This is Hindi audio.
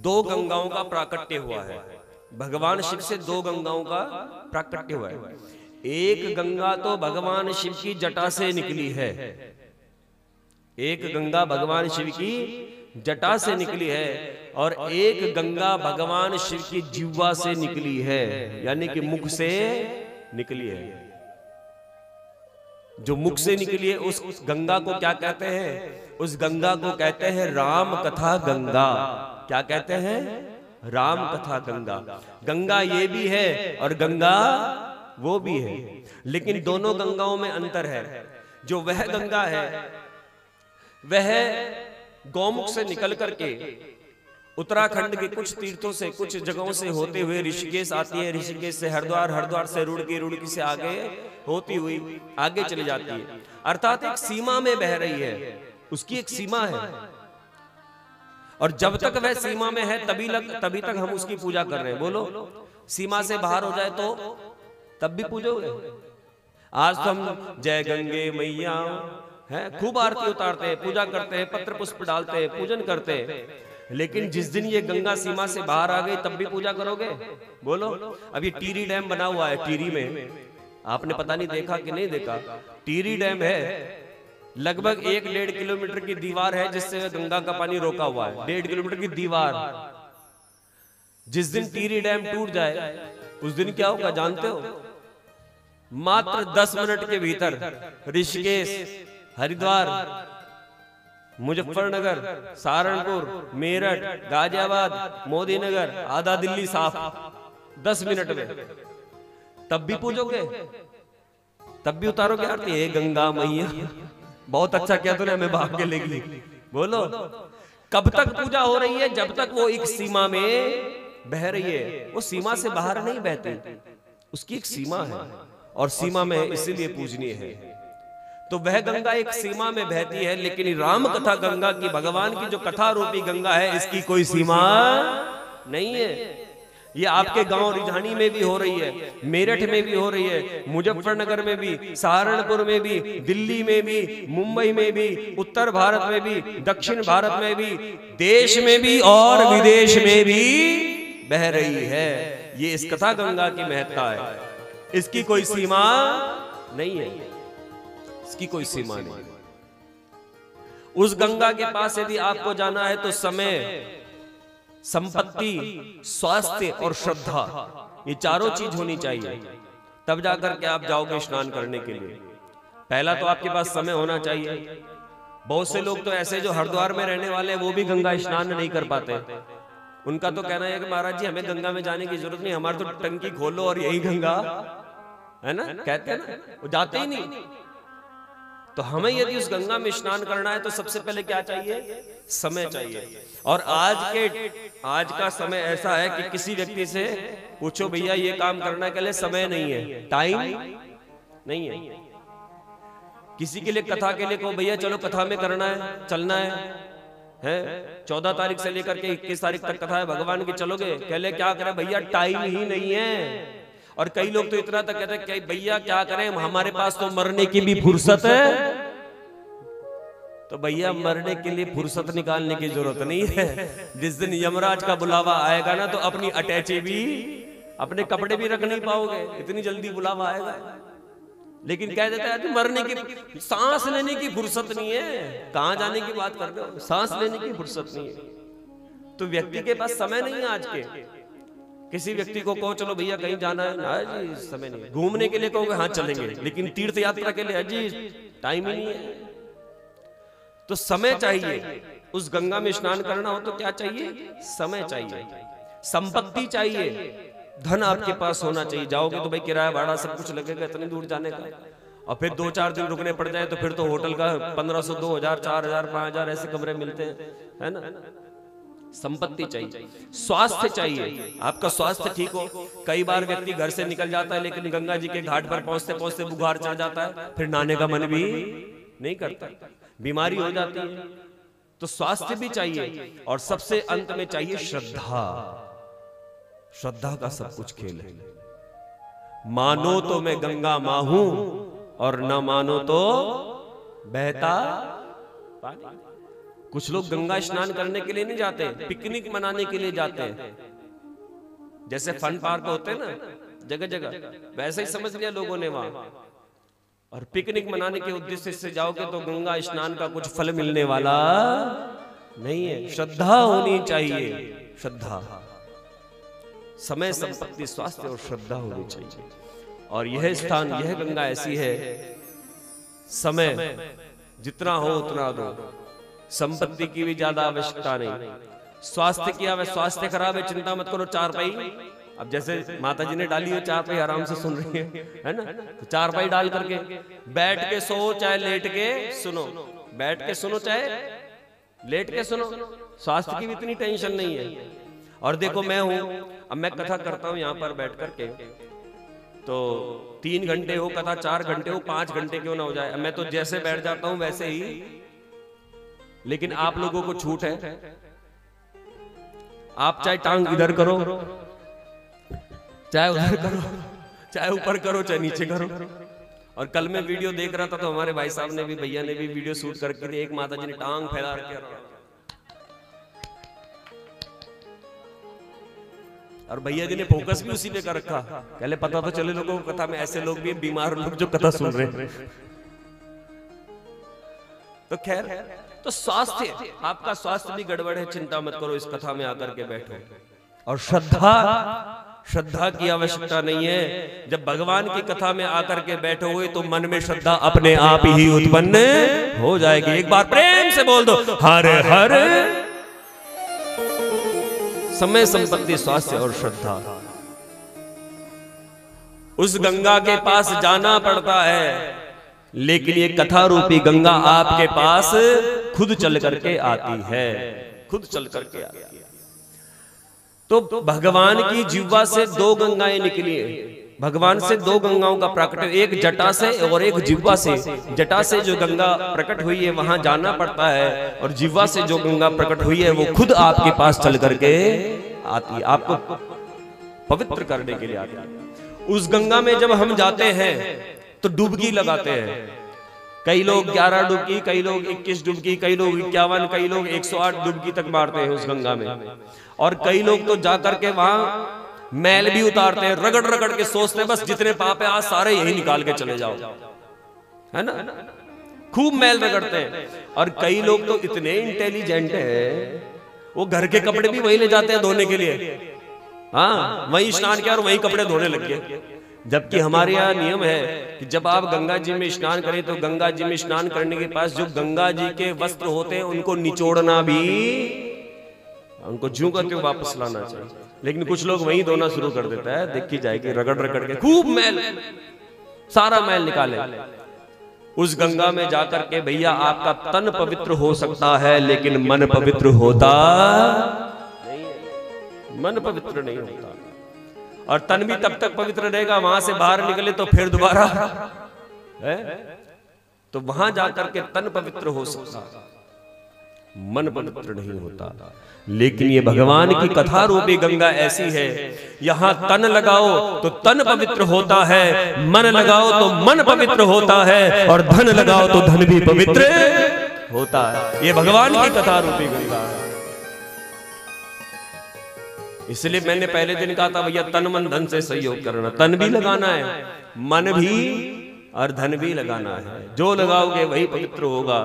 दो गंगाओं का प्राकट्य हुआ है। भगवान शिव से दो गंगाओं का प्राकट्य हुआ है। एक गंगा तो भगवान शिव की जटा से निकली है, एक गंगा भगवान शिव की जटा से निकली है, और एक गंगा भगवान शिव की जिह्वा से निकली है, यानी कि मुख से निकली है। जो मुख से निकली है उस गंगा को क्या कहते हैं? उस गंगा को कहते हैं राम कथा गंगा। क्या कहते हैं? राम कथा गंगा। गंगा ये भी है और गंगा वो भी है, लेकिन दोनों गंगाओं में अंतर है। जो वह गंगा है वह गौमुख से निकल करके उत्तराखंड के कुछ तीर्थों से, कुछ जगहों से होते हुए ऋषिकेश आती है, ऋषिकेश से हरिद्वार, हरिद्वार से रुड़की, रुड़की से आगे होती हुई आगे चली जाती है। अर्थात एक सीमा में बह रही है, उसकी एक सीमा है, और जब तक वह सीमा में है तभी तक हम उसकी पूजा कर रहे हैं। बोलो, सीमा से बाहर हो जाए तो तब भी पूजोगे? आज तो हम जय गंगे मैया है खूब आरती उतारते हैं, पूजा करते हैं, पत्र पुष्प डालते हैं, पूजन करते हैं, लेकिन जिस दिन ये गंगा सीमा से बाहर आ गई तब भी पूजा करोगे? बोलो। अब ये टिहरी डैम बना हुआ है, टिहरी में, आपने पता नहीं देखा कि नहीं देखा? टिहरी डैम है, लगभग 1-1.5 किलोमीटर की दीवार है जिससे गंगा का पानी रोका हुआ है। 1.5 किलोमीटर की दीवार। जिस दिन टिहरी डैम टूट जाए उस दिन क्या होगा जानते हो? मात्र 10 मिनट के भीतर ऋषिकेश, हरिद्वार, मुजफ्फरनगर, सहारनपुर, मेरठ, गाजियाबाद, मोदी नगर, आधा दिल्ली साफ 10 मिनट में। तब भी पूजोगे? तब भी उतारोगे आरती? हे गंगा मैया, बहुत अच्छा किया तूने हमें भाग के लेगी। बोलो, कब तक पूजा हो रही है? जब तक वो एक सीमा में बह रही है। वो सीमा से बाहर नहीं बहती, उसकी एक सीमा है, और सीमा में इसीलिए पूजनीय है। तो वह गंगा एक सीमा में बहती है, लेकिन राम कथा गंगा की, भगवान की जो कथा रूपी गंगा है, इसकी कोई सीमा नहीं है। ये आपके गांव रिझानी में भी हो रही है, मेरठ में भी हो रही है, मुजफ्फरनगर में भी, सहारनपुर में भी, दिल्ली में भी, मुंबई में भी, उत्तर भारत में भी, दक्षिण भारत में भी, देश में भी और विदेश में भी बह रही है। ये इस कथा गंगा की महत्ता है, इसकी कोई सीमा नहीं है, इसकी कोई सीमा नहीं। उस गंगा के पास यदि आपको जाना है तो समय, संपत्ति, स्वास्थ्य और श्रद्धा, ये चारों चीज होनी चाहिए, तब जाकर के आप जाओगे स्नान करने के लिए। पहला तो आपके पास समय होना चाहिए। बहुत से लोग तो ऐसे जो हरिद्वार में रहने वाले हैं वो भी गंगा स्नान नहीं कर पाते। उनका तो कहना है कि महाराज जी हमें गंगा में जाने की जरूरत नहीं, हमारे तो टंकी खोलो और यही गंगा है ना, कहते हैं ना, वो जाते ही नहीं। तो हमें यदि उस गंगा में स्नान करना है तो सबसे पहले क्या चाहिए? समय चाहिए। और आज का समय ऐसा है कि किसी व्यक्ति से पूछो भैया ये काम करने के लिए समय नहीं है, टाइम नहीं है। किसी के लिए कथा के लिए कहो भैया चलो कथा में करना है, चलना है 14 तारीख से लेकर के 21 तारीख तक कथा है भगवान की, चलोगे? कह ले क्या करें भैया, टाइम ही नहीं है। और कई लोग तो इतना तक कहते हैं भैया क्या करें, हमारे पास तो मरने की भी फुर्सत है। तो भैया मरने के लिए फुर्सत निकालने की जरूरत नहीं है। जिस दिन यमराज का बुलावा आएगा ना तो अपनी अटैची भी, अपने कपड़े भी रख नहीं पाओगे, इतनी जल्दी बुलावा आएगा। लेकिन कह देता है मरने की, सांस लेने की फुर्सत नहीं है। कहां जाने की बात कर रहे हो, सांस लेने की फुर्सत नहीं है। तो व्यक्ति के पास समय नहीं है। आज के किसी व्यक्ति को कहो चलो भैया कहीं जाना है ना जी, समय नहीं। घूमने के लिए कहोगे हाँ चलेंगे, लेकिन तीर्थ यात्रा के लिए जी टाइम ही नहीं है। तो समय चाहिए। उस गंगा में स्नान करना हो तो क्या चाहिए? समय चाहिए, संपत्ति चाहिए, धन आपके पास होना चाहिए। जाओगे तो भाई किराया भाड़ा सब कुछ लगेगा इतनी दूर जाने का, और फिर 2-4 दिन रुकने पड़ जाए तो फिर तो होटल का 1500, 2000, 4000, 5000 ऐसे कमरे मिलते हैं, है ना। संपत्ति चाहिए, स्वास्थ्य चाहिए, आपका स्वास्थ्य ठीक हो। कई बार व्यक्ति घर से निकल जाता है लेकिन गंगा जी के घाट पर पहुंचते पहुंचते बुखार चढ़ जाता है, फिर नहाने का मन भी नहीं करता, बीमारी हो जाती है। तो स्वास्थ्य भी चाहिए, और सबसे अंत में चाहिए श्रद्धा। श्रद्धा का सब कुछ खेल है। मानो तो मैं गंगा मां हूं और न मानो तो बहता पानी। कुछ लोग गंगा स्नान करने के लिए नहीं जाते, पिकनिक मनाने के लिए जाते हैं। जैसे फन पार्क होते हैं ना जगह जगह, वैसे ही समझ लिया लोगों ने वहां। और पिकनिक मनाने के उद्देश्य से जाओगे तो गंगा स्नान का कुछ फल मिलने वाला नहीं है। श्रद्धा होनी चाहिए, श्रद्धा, समय संपत्ति स्वास्थ्य और श्रद्धा होनी चाहिए। और यह स्थान, यह गंगा ऐसी है, समय जितना हो उतना दो, संपत्ति की भी ज्यादा आवश्यकता नहीं। स्वास्थ्य की आवश्यकता, स्वास्थ्य खराब है चिंता मत करो, चारपाई, अब जैसे माता जी ने डाली हो चारपाई, आराम से सुन रही है ना, तो चारपाई डाल करके बैठ के सो चाहे लेट के सुनो, बैठ के सुनो चाहे लेट के सुनो, स्वास्थ्य की भी इतनी टेंशन नहीं है। और देखो मैं हूं, अब मैं कथा करता हूं यहां पर बैठ करके, तो 3 घंटे हो कथा, 4 घंटे हो, 5 घंटे क्यों ना हो जाए, मैं तो जैसे बैठ जाता हूं वैसे ही। लेकिन आप लोगों को छूट है, आप चाहे टांग इधर करो, चाहे उधर करो, चाहे ऊपर करो, चाहे नीचे करो। और कल मैं वीडियो देख रहा था तो हमारे भाई साहब ने भी, भैया ने भी वीडियो शूट करके, एक माता जी ने टांग फैला रखी और भैया जी ने फोकस भी उसी पे कर रखा, पहले पता तो चले लोगों को कथा में ऐसे लोग भी बीमार लोग जो कथा सुन रहे हैं। तो खैर, तो स्वास्थ्य, आपका स्वास्थ्य भी गड़बड़ है, चिंता मत करो, इस कथा में आकर के बैठो। और श्रद्धा, श्रद्धा की आवश्यकता नहीं है। जब भगवान की कथा में आकर के बैठोगे तो मन में श्रद्धा अपने आप ही उत्पन्न हो जाएगी। एक बार प्रेम से बोल दो, हर हर। समय संपत्ति स्वास्थ्य और श्रद्धा, उस गंगा के पास जाना पड़ता है, लेकिन ये कथा रूपी गंगा आपके पास खुद चल करके आती है, खुद चल करके आती है। तो भगवान की जिह्वा से 2 गंगाएं निकली हैं, भगवान से 2 गंगाओं का प्रकट, एक जटा से और एक जिह्वा से। जटा से जो गंगा प्रकट हुई है वहां जाना पड़ता है, और जिह्वा से जो गंगा प्रकट हुई है वो खुद आपके पास चल करके आती है, आपको पवित्र करने के लिए आती है। उस गंगा में जब हम जाते हैं तो डुबकी लगाते हैं, कई लोग 11 डुबकी, कई लोग 21 डुबकी, कई लोग 51, कई लोग 108 डुबकी तक मारते हैं उस गंगा में। और कई लोग तो जाकर के वहां मैल भी उतारते हैं, रगड़ रगड़ के सोचते हैं बस जितने पाप है आज सारे यही निकाल के चले जाओ, है ना, खूब मैल रगड़ते हैं। और कई लोग तो इतने इंटेलिजेंट है, वो घर के कपड़े भी वही ले जाते हैं धोने के लिए, हाँ वही स्नान किया और वही कपड़े धोने लग गए। जबकि हमारे यहाँ नियम है कि जब आप गंगा जी में स्नान करें तो गंगा जी में स्नान करने के पास जो गंगा जी के वस्त्र होते हैं उनको निचोड़ना भी, उनको ज्यों का त्यों वापस लाना चाहिए। लेकिन कुछ लोग वहीं धोना शुरू कर देता है, देखी जाएगी रगड़ रगड़ के खूब मैल, सारा मैल निकाले। उस गंगा में जाकर के भैया आपका तन पवित्र हो सकता है, लेकिन मन पवित्र होता नहीं, मन पवित्र नहीं होता। और तन भी तब तक पवित्र रहेगा, वहां से बाहर निकले तो फिर दोबारा है, तो वहां जाकर के तन पवित्र हो सकता, मन पवित्र नहीं होता। लेकिन ये भगवान की कथा रूपी गंगा ऐसी है, यहां तन लगाओ तो तन पवित्र होता है, मन लगाओ तो मन पवित्र होता है, और धन लगाओ तो धन भी पवित्र होता है। ये भगवान की कथा रूपी गंगा है। इसलिए मैंने पहले दिन कहा था भैया तन मन धन से सहयोग करना, तन भी लगाना है, मन भी और धन भी लगाना है। जो लगाओगे वही पवित्र होगा।